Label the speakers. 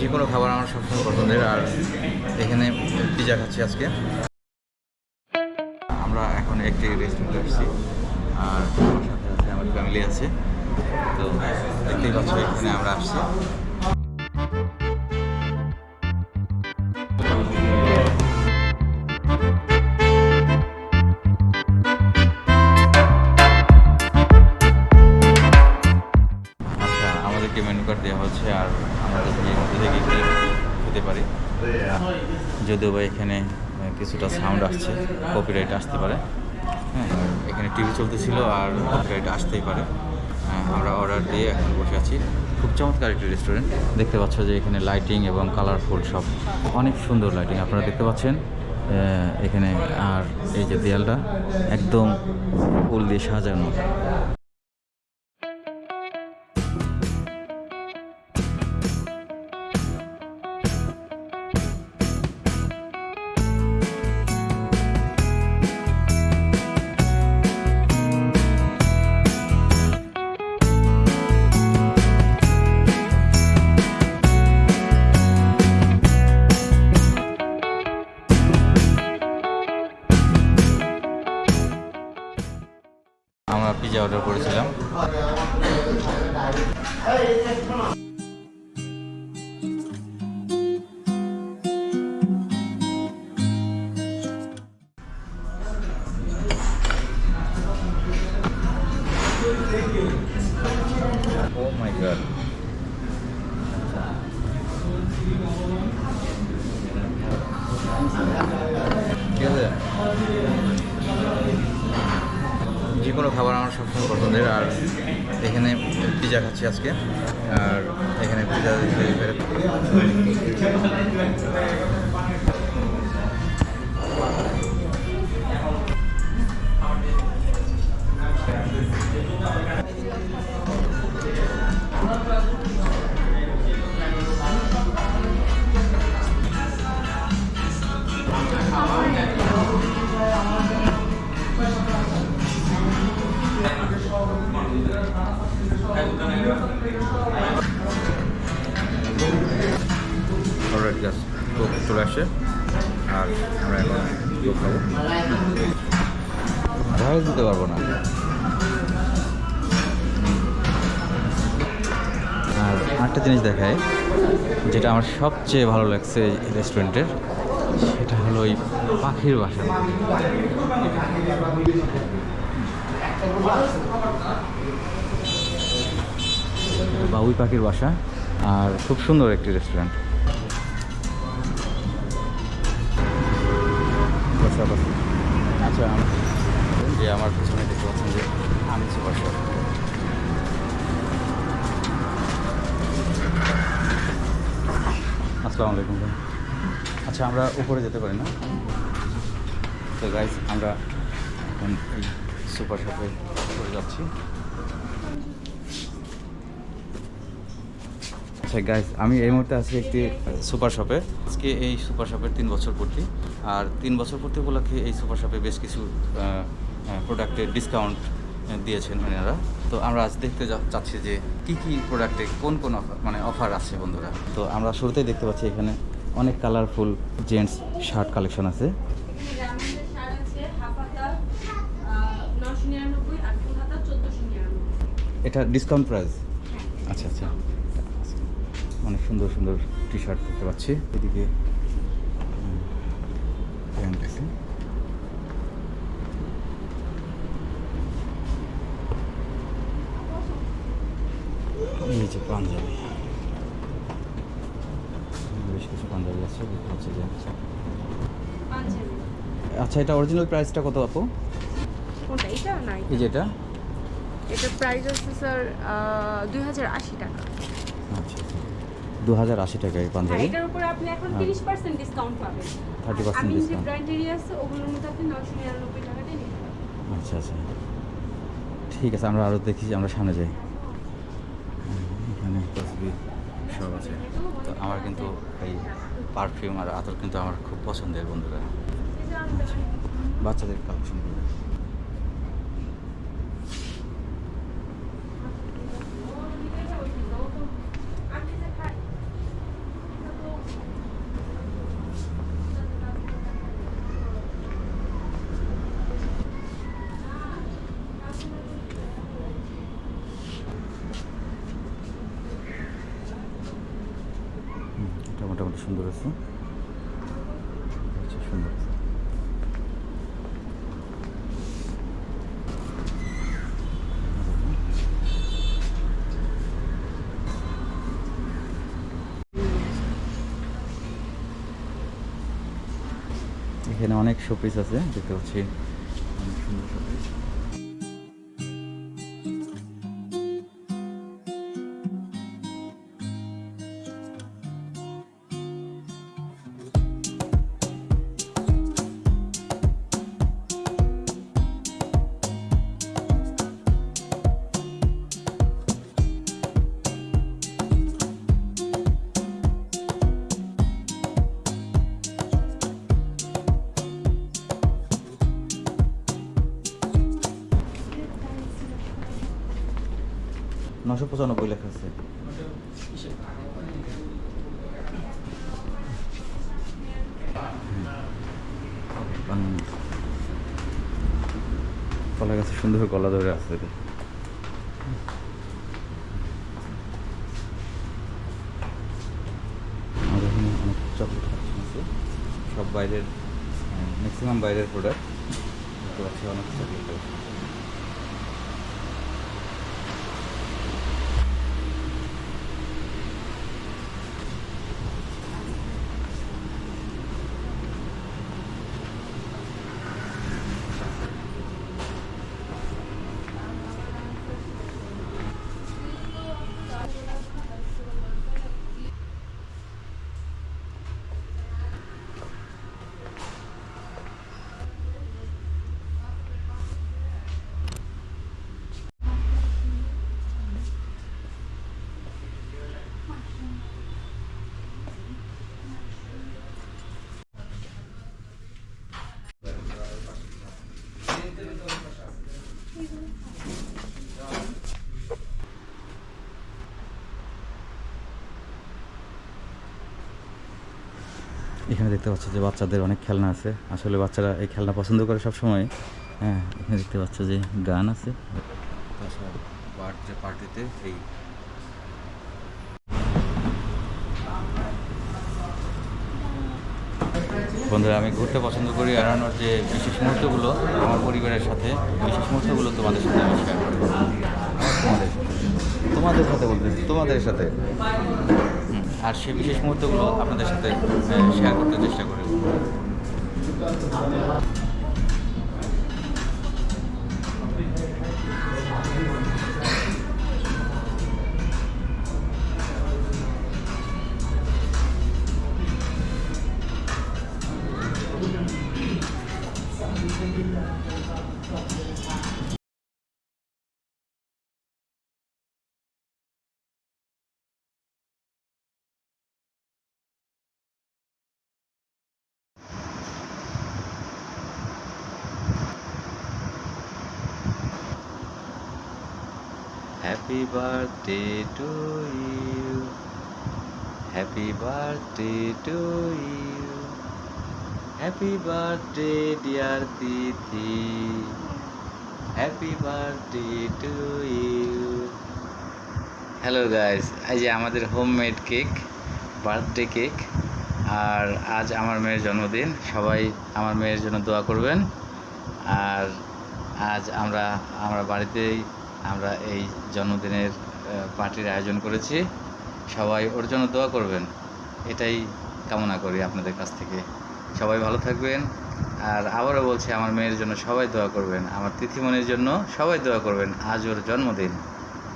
Speaker 1: যে কোনো খাবার আমার সবসময় পছন্দের। আর এখানে পিজা খাচ্ছি আজকে। আমরা এখন একটি রেস্টুরেন্টে আসছি, আর আমার সাথে আছে আমার ফ্যামিলি আছে। তো দেখতেই পাচ্ছ এখানে আমরা আসছি। আচ্ছা, আমাদেরকে মেনু কার্ড দেওয়া হচ্ছে, আর আমরা এর মধ্যে থেকে কি খেতে পারি। যদিও বা এখানে কিছুটা সাউন্ড আসছে, কপিরাইট আসতে পারে। হ্যাঁ, এখানে টিভি চলতেছিল আর কপিরাইট আসতেই পারে। আমরা অর্ডার দিয়ে এখন বসে আছি। খুব চমৎকার একটি রেস্টুরেন্ট। দেখতে পাচ্ছ যে এখানে লাইটিং এবং কালারফুল সব, অনেক সুন্দর লাইটিং আপনারা দেখতে পাচ্ছেন এখানে। আর এই যে দেয়ালটা একদম ফুল দিয়ে সাজানো। আমরা পিজা অর্ডার করেছিলাম। Oh my god. যে কোনো খাবার আমার সবসময় পছন্দের। আর এখানে পিজা খাচ্ছি আজকে, আর এখানে পিজা অলরেডি জাস্ট কোক চলে আসে, আর আমরা এখন কোক খাবো। রাইস দিতে পারবো না। আর আরেকটা জিনিস দেখায়, যেটা আমার সবচেয়ে ভালো লাগছে রেস্টুরেন্টের, সেটা হলো ওই পাখির বাসা। বাবুই পাখির বাসা, আর খুব সুন্দর একটি রেস্টুরেন্ট। আচ্ছা, যে আমার পিছনে দেখতে পাচ্ছেন যে আমি সুপার শপ। আসসালামু আলাইকুম। আচ্ছা, আমরা উপরে যেতে পারি না? তো গাইজ, আমরা এখন এই সুপার শপে চলে যাচ্ছি। আচ্ছা গাইজ, আমি এই মুহূর্তে আছি একটি সুপার শপে। আজকে এই সুপার শপের 3 বছর পূর্তি, আর 3 বছর পূর্তি উপলক্ষে এই সুপার শপে বেশ কিছু প্রোডাক্টের ডিসকাউন্ট দিয়েছেন এনারা। তো আমরা আজ দেখতে চাচ্ছি যে কি কি প্রোডাক্টে কোন কোন অফার আছে বন্ধুরা। তো আমরা শুরুতেই দেখতে পাচ্ছি এখানে অনেক কালারফুল জেন্টস শার্ট কালেকশন আছে। এটা ডিসকাউন্ট প্রাইস? আচ্ছা আচ্ছা, অনেক সুন্দর সুন্দর টি শার্ট দেখতে পাচ্ছি। এদিকে প্যান্ট আছে। এই যে পাঞ্জাবি, বেশ কিছু পাঞ্জাবি আছে দেখতে পাচ্ছি যে। আচ্ছা, এটা অরিজিনাল প্রাইসটা কত আপু?
Speaker 2: কোনটা? এটা না,
Speaker 1: এই যেটা,
Speaker 2: এটা প্রাইস আছে স্যার 2080 টাকা।
Speaker 1: আচ্ছা, 2080 টাকা এই পাঞ্জাবি।
Speaker 2: এটার উপর আপনি এখন 30% ডিসকাউন্ট পাবেন।
Speaker 1: 30%
Speaker 2: আমি যে
Speaker 1: ডিসকাউন্ট।
Speaker 2: ব্র্যান্ডেরই আছে ওগুলোর মধ্যে আপনি 999 টাকা দিয়ে নিতে পারবেন।
Speaker 1: আচ্ছা আচ্ছা, ঠিক আছে, আমরা আরও দেখি, আমরা সামনে যাই। এখানে তসবি সব আছে। তো আমার কিন্তু এই পারফিউম আর আতর কিন্তু আমার খুব পছন্দের বন্ধুরা। বাচ্চাদের কালেকশন। মোটামুটি সুন্দর আছে, সুন্দর আছে। এখানে অনেক শোপিস আছে, দেখতে পাচ্ছি অনেক সুন্দর শোপিস। $995 লেখা আছে। কলা গাছে সুন্দর কলা ধরে আছে। আমাদের এখানে অনেক চকলেট কালেকশন আছে, সব বাইরের, ম্যাক্সিমাম বাইরের প্রোডাক্ট। দেখতে পাচ্ছি অনেক চকলেট কালেকশন। এখানে দেখতে পাচ্ছ যে বাচ্চাদের অনেক খেলনা আছে, আসলে বাচ্চারা এই খেলনা পছন্দ করে সব সময়। হ্যাঁ, এখানে দেখতে পাচ্ছ যে গান আছে, বার্থডে পার্টিতে এই বন্ধুরা, আমি ঘুরতে পছন্দ করি, এড়ানোর যে বিশেষ মুহূর্তগুলো আমার পরিবারের সাথে, বিশেষ মুহূর্তগুলো তোমাদের সাথে আমি শেয়ার করি। তোমাদের সাথে বলতেছি, তোমাদের সাথে। আর সেই বিশেষ মুহূর্তগুলো আপনাদের সাথে শেয়ার করতে চেষ্টা করি। Happy birthday to you. Happy birthday to you. Happy birthday dear Titi. Happy birthday to you. Hello guys, এই যে আমাদের হোমমেড কেক, বার্থডে কেক। আর আজ আমার মেয়ের জন্মদিন, সবাই আমার মেয়ের জন্য দোয়া করবেন। আর আজ আমরা বাড়িতেই আমরা এই জন্মদিনের পার্টির আয়োজন করেছি, সবাই ওর জন্য দোয়া করবেন, এটাই কামনা করি আপনাদের কাছ থেকে। সবাই ভালো থাকবেন। আর আবারও বলছি, আমার মেয়ের জন্য সবাই দোয়া করবেন, আমার তিথিমণির জন্য সবাই দোয়া করবেন, আজ ওর জন্মদিন।